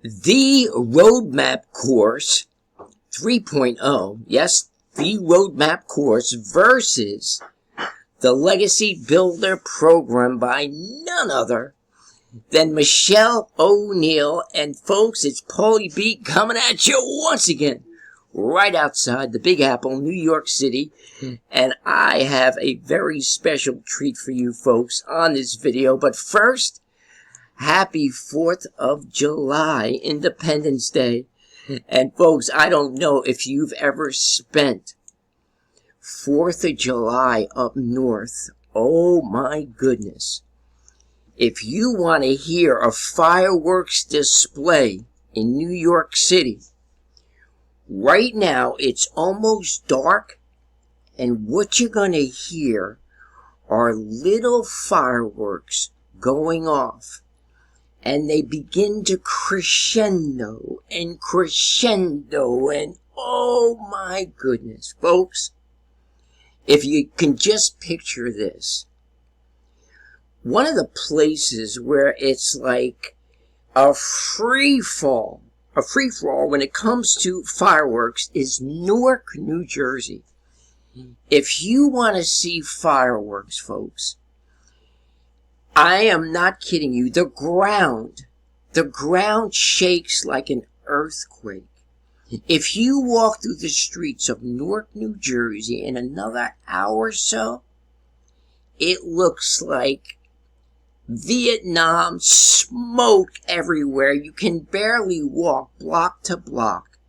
The Roadmap Course 3.0, yes, the Roadmap Course versus the Legacy Builder program by none other than Michele Oneil. And folks, it's Paulie B coming at you once again, right outside the Big Apple, New York City. And I have a very special treat for you folks on this video. But first, happy 4th of July, Independence Day. And folks, I don't know if you've ever spent 4th of July up north. Oh my goodness. If you want to hear a fireworks display in New York City, right now it's almost dark, and what you're going to hear are little fireworks going off. And they begin to crescendo, and oh my goodness, folks, if you can just picture this. One of the places where it's like a free fall when it comes to fireworks is Newark, New Jersey. If you want to see fireworks, folks, I am not kidding you. The ground shakes like an earthquake. If you walk through the streets of Newark, New Jersey in another hour or so, it looks like Vietnam, smoke everywhere. You can barely walk block to block.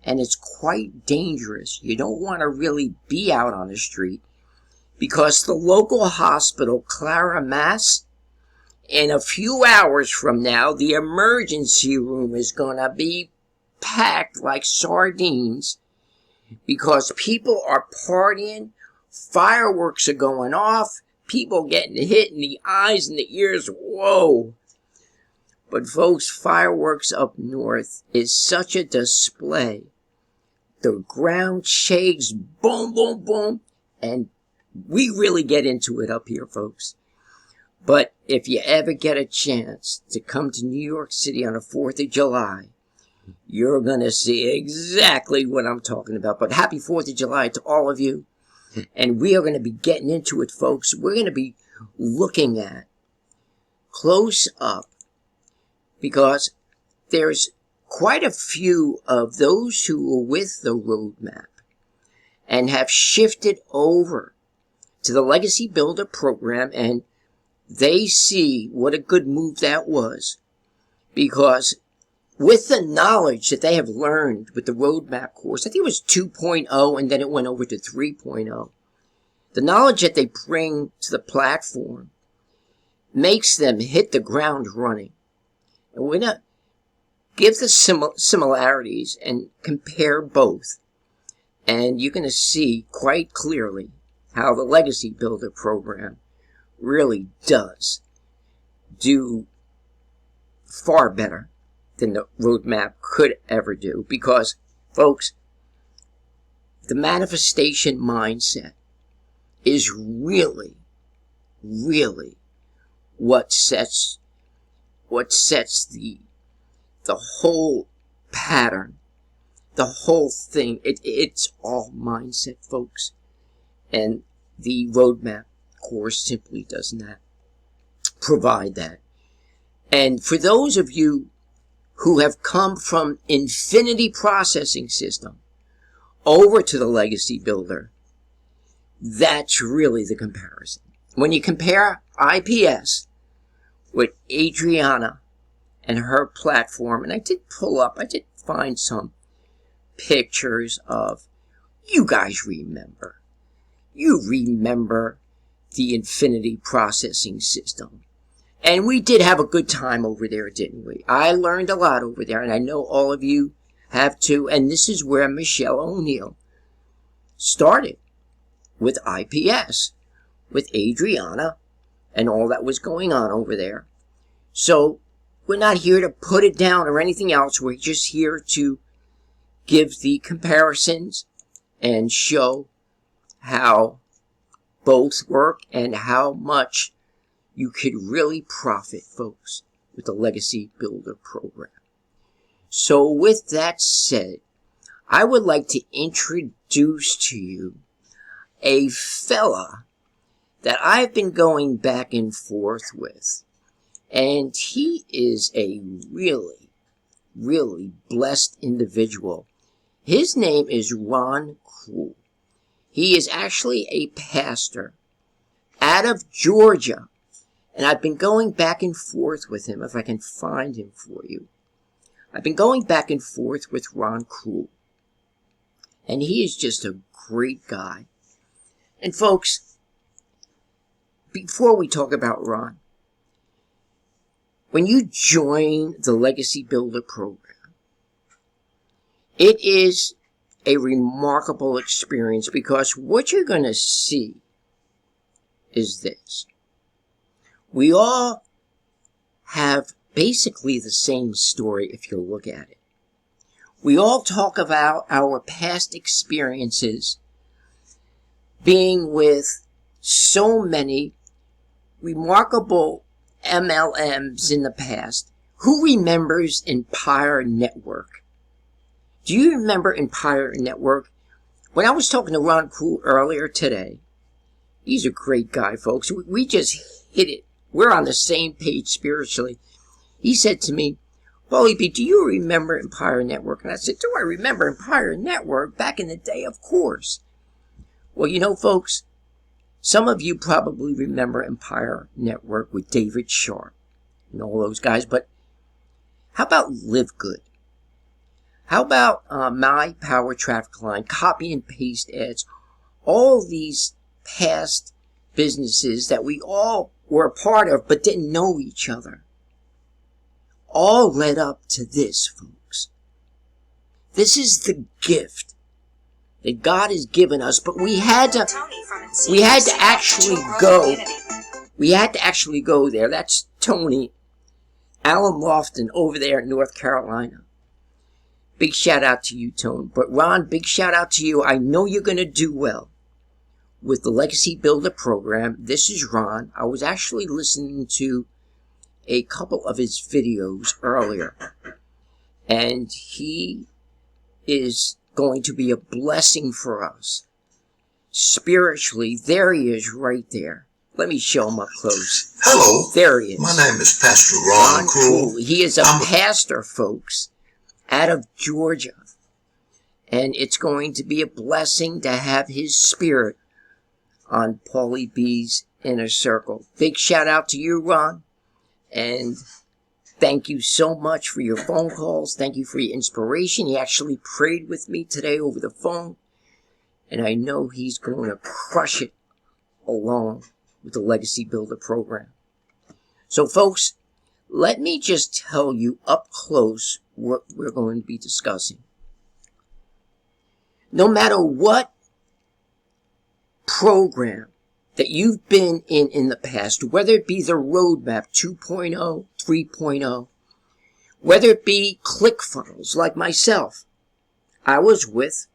And it's quite dangerous. You don't want to really be out on the street, because the local hospital, Clara, Mass, in a few hours from now, the emergency room is going to be packed like sardines, because people are partying, fireworks are going off, people getting hit in the eyes and the ears. Whoa. But folks, fireworks up north is such a display. The ground shakes, boom, boom, boom, and we really get into it up here, folks. But if you ever get a chance to come to New York City on the 4th of July, you're going to see exactly what I'm talking about. But happy 4th of July to all of you. And we are going to be getting into it, folks. We're going to be looking at close up, because there's quite a few of those who are with the roadmap and have shifted over to the Legacy Builder program, and they see what a good move that was, because with the knowledge that they have learned with the roadmap course, I think it was 2.0 and then it went over to 3.0, the knowledge that they bring to the platform makes them hit the ground running. And we're going to give the similarities and compare both, and you're going to see quite clearly how the Legacy Builder program really does do far better than the roadmap could ever do. Because, folks, the manifestation mindset is really, really what sets the whole pattern, the whole thing. It's all mindset, folks. And the roadmap course simply does not provide that. And for those of you who have come from Infinity Processing System over to the Legacy Builder, that's really the comparison. When you compare IPS with Adriana and her platform, and I did find some pictures of, you guys remember. You remember the Infinity Processing System. And we did have a good time over there, didn't we? I learned a lot over there, and I know all of you have too. And this is where Michele Oneil started, with IPS, with Adriana, and all that was going on over there. So we're not here to put it down or anything else. We're just here to give the comparisons and show how both work and how much you could really profit, folks, with the Legacy Builder program. So with that said, I would like to introduce to you a fella that I've been going back and forth with. And he is a really, really blessed individual. His name is Ron Krul. He is actually a pastor out of Georgia. And I've been going back and forth with him, if I can find him for you. I've been going back and forth with Ron Krul. And he is just a great guy. And folks, before we talk about Ron, when you join the Legacy Builder program, it is a remarkable experience because what you're going to see is this. We all have basically the same story if you look at it. We all talk about our past experiences being with so many remarkable MLMs in the past. Who remembers Empire Network? Do you remember Empire Network? When I was talking to Ron Krul earlier today, he's a great guy, folks. We just hit it. We're on the same page spiritually. He said to me, Paulie B, do you remember Empire Network? And I said, do I remember Empire Network? Back in the day, of course. Well, you know, folks, some of you probably remember Empire Network with David Sharp and all those guys, but how about Live Good? How about My Power Traffic Line, copy and paste ads? All these past businesses that we all were a part of but didn't know each other, all led up to this, folks. This is the gift that God has given us, but we had to actually go there. That's Tony, Alan Lofton over there in North Carolina. Big shout out to you, Tone. But Ron, big shout out to you. I know you're going to do well with the Legacy Builder program. This is Ron. I was actually listening to a couple of his videos earlier, and he is going to be a blessing for us spiritually. There he is right there. Let me show him up close. Hello. There he is. My name is Pastor Ron Krul. He is a pastor, folks, out of Georgia. And it's going to be a blessing to have his spirit on Paulie B's Inner Circle. Big shout out to you, Ron. And thank you so much for your phone calls. Thank you for your inspiration. He actually prayed with me today over the phone. And I know he's going to crush it along with the Legacy Builder program. So, folks, let me just tell you up close what we're going to be discussing. No matter what program that you've been in the past, whether it be the Roadmap 2.0, 3.0, whether it be ClickFunnels like myself, I was with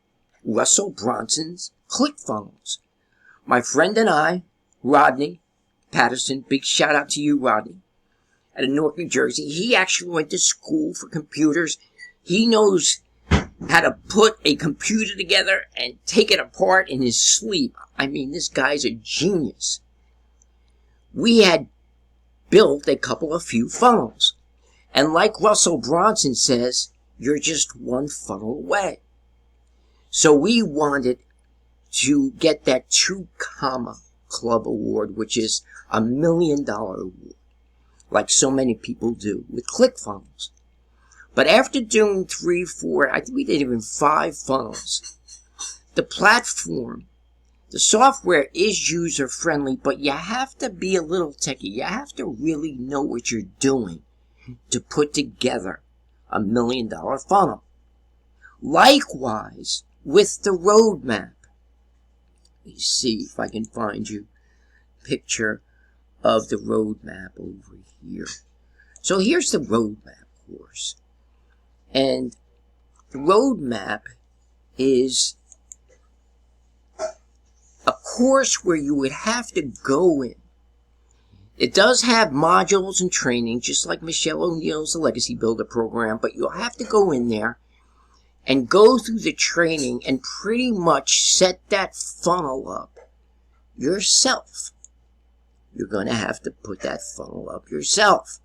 Russell Bronson's ClickFunnels. My friend and I, Rodney Patterson, big shout out to you, Rodney, out of Newark, New Jersey. He actually went to school for computers. He knows how to put a computer together and take it apart in his sleep. I mean, this guy's a genius. We had built a few funnels. And like Russell Bronson says, you're just one funnel away. So we wanted to get that 2 Comma Club Award, which is $1 million award, like so many people do with ClickFunnels. But after doing 3, 4, I think we did even 5 funnels, the platform, the software is user-friendly, but you have to be a little techie. You have to really know what you're doing to put together $1 million funnel. Likewise, with the roadmap. Let me see if I can find you a picture of the roadmap over here. So here's the roadmap course. And the roadmap is a course where you would have to go in It does have modules and training, just like Michele Oneil's The Legacy Builder program, but you'll have to go in there and go through the training and pretty much set that funnel up yourself. You're going to have to put that funnel up yourself.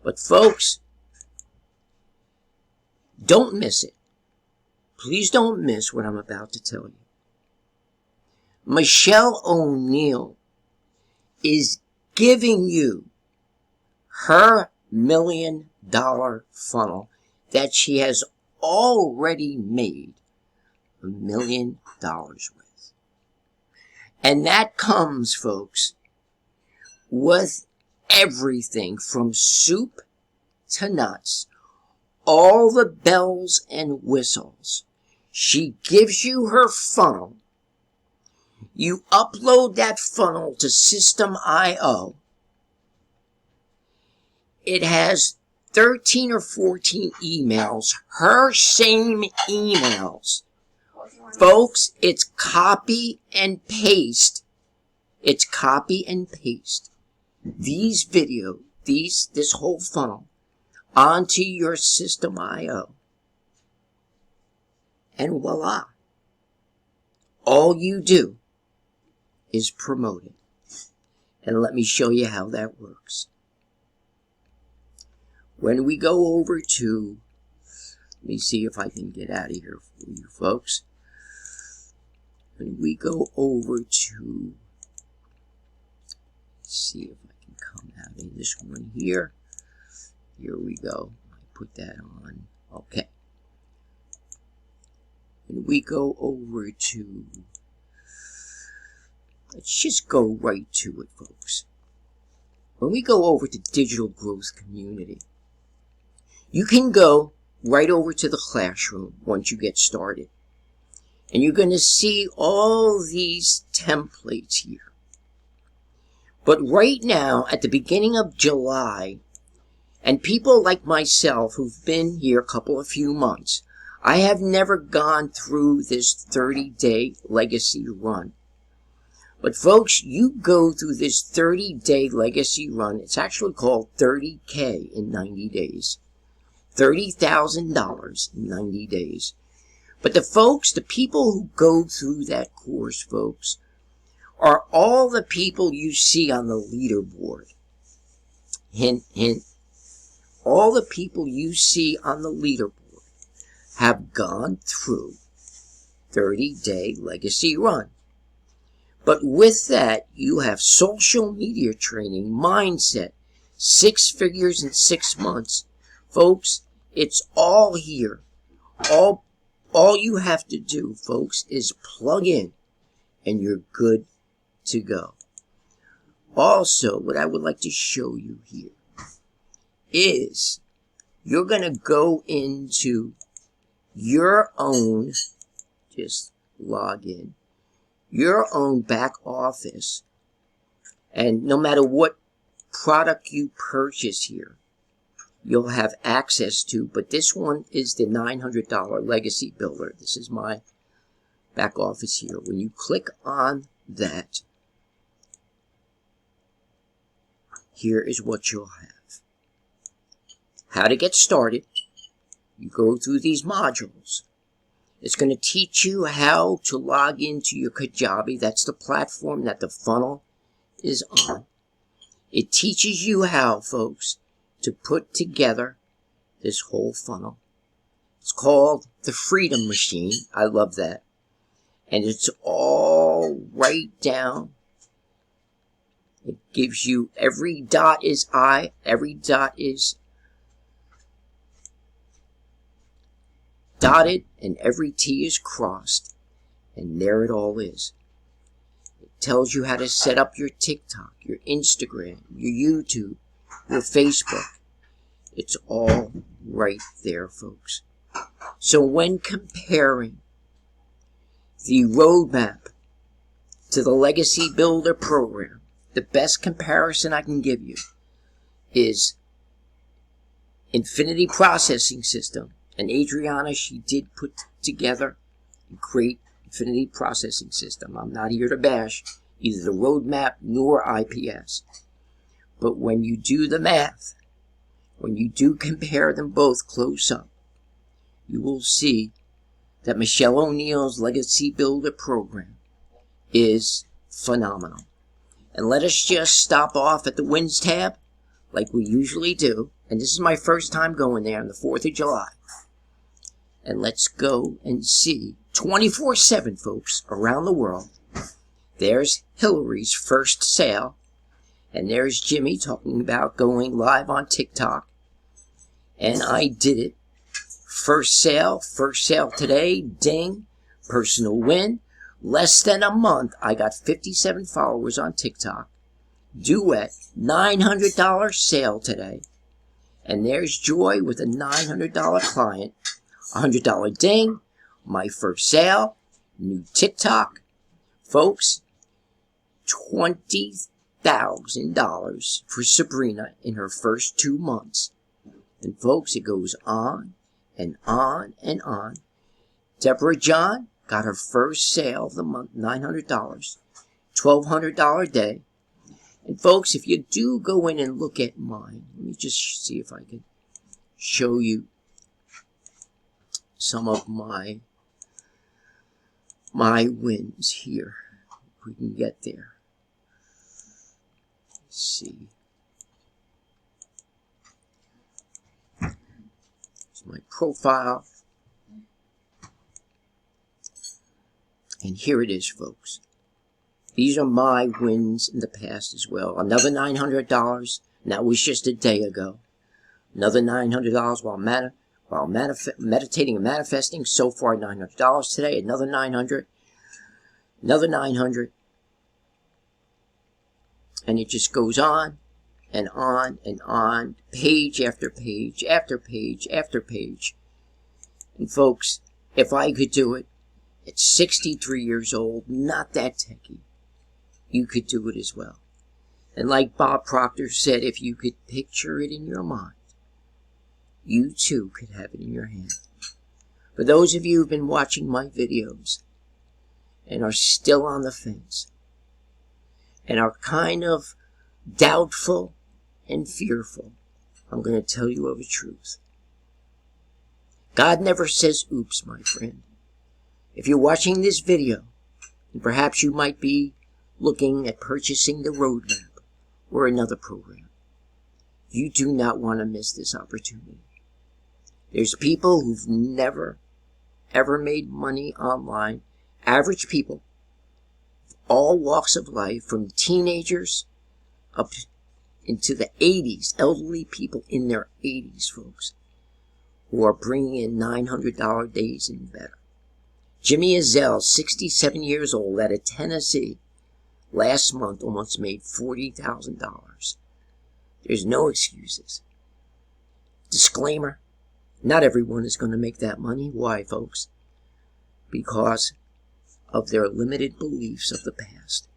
But folks, don't miss it. Please don't miss what I'm about to tell you. Michele Oneil is giving you her $1 million funnel that she has already made $1 million with. And that comes, folks, with everything from soup to nuts, all the bells and whistles. She gives you her funnel. You upload that funnel to System.io. It has 13 or 14 emails, her same emails. Folks, it's copy and paste. It's copy and paste. These this whole funnel onto your System.io. And voila. All you do is promote it. And let me show you how that works. When we go over to, let me see if I can get out of here for you folks. When we go over to, let's see if I can come out of this one here. Here we go. I put that on. Okay. When we go over to, let's just go right to it, folks. When we go over to Digital Growth Community, you can go right over to the classroom once you get started. And you're going to see all these templates here. But right now, at the beginning of July, and people like myself who've been here a few months, I have never gone through this 30-day legacy run. But folks, you go through this 30-day legacy run. It's actually called 30K in 90 days. $30,000 in 90 days. But the people who go through that course, folks, are all the people you see on the leaderboard. Hint, hint. All the people you see on the leaderboard have gone through 30-day legacy run. But with that, you have social media training, mindset, 6 figures in 6 months. Folks, it's all here. All you have to do, folks, is plug in and you're good to go. Also, what I would like to show you here is you're going to go into your own, just log in, your own back office, and no matter what product you purchase here, you'll have access to, but this one is the $900 Legacy Builder. This is my back office here. When you click on that, here is what you'll have. How to get started. You go through these modules. It's going to teach you how to log into your Kajabi. That's the platform that the funnel is on. It teaches you how, folks, to put together this whole funnel. It's called the Freedom Machine. I love that. And it's all right down. It gives you every dot is I, every dot is dotted, and every T is crossed. And there it all is. It tells you how to set up your TikTok, your Instagram, your YouTube, your Facebook. It's all right there, folks. So when comparing the roadmap to the Legacy Builder program, the best comparison I can give you is Infinity Processing System. And Adriana, she did put together a great Infinity Processing System. I'm not here to bash either the roadmap nor IPS. But when you do the math, when you do compare them both close up, you will see that Michele Oneil's Legacy Builder program is phenomenal. And let us just stop off at the wins tab like we usually do. And this is my first time going there on the 4th of July. And let's go and see 24/7, folks, around the world. There's Hillary's first sale. And there's Jimmy talking about going live on TikTok. And I did it. First sale today, ding, personal win. Less than a month, I got 57 followers on TikTok. Duet, $900 sale today. And there's Joy with a $900 client. $100 ding, my first sale, new TikTok. Folks, $20,000 for Sabrina in her first 2 months. And folks, it goes on and on and on. Deborah John got her first sale of the month, $900, $1,200 day. And folks, if you do go in and look at mine, let me just see if I can show you some of my wins here. If we can get there. Let's see. Here's my profile. And here it is, folks. These are my wins in the past as well. Another $900. That was just a day ago. Another $900 while meditating and manifesting. So far, $900 today. Another 900. Another 900. And it just goes on and on and on. Page after page after page after page. And folks, if I could do it, at 63 years old, not that techy, you could do it as well. And like Bob Proctor said, if you could picture it in your mind, you too could have it in your hand. For those of you who've been watching my videos and are still on the fence and are kind of doubtful and fearful, I'm going to tell you of a truth. God never says oops, my friend. If you're watching this video, and perhaps you might be looking at purchasing the roadmap or another program, you do not want to miss this opportunity. There's people who've never, ever made money online, average people, all walks of life, from teenagers up into the 80s, elderly people in their 80s, folks, who are bringing in $900 days and better. Jimmy Azell, 67 years old, out of Tennessee, last month almost made $40,000. There's no excuses. Disclaimer, not everyone is going to make that money. Why, folks? Because of their limited beliefs of the past.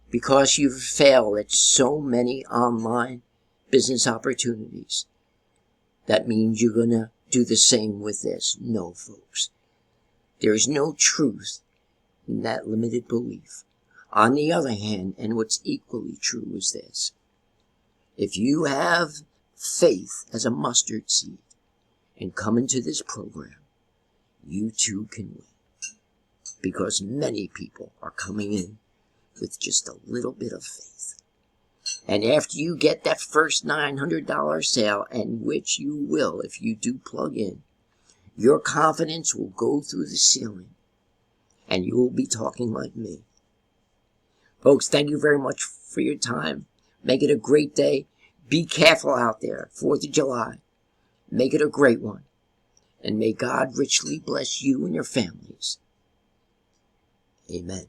Because you've failed at so many online business opportunities. That means you're going to do the same with this. No, folks. There is no truth in that limited belief. On the other hand, and what's equally true is this: if you have faith as a mustard seed and come into this program, you too can win. Because many people are coming in with just a little bit of faith. And after you get that first $900 sale, and which you will if you do plug in, your confidence will go through the ceiling, and you will be talking like me. Folks, thank you very much for your time. Make it a great day. Be careful out there. 4th of July. Make it a great one. And may God richly bless you and your families. Amen.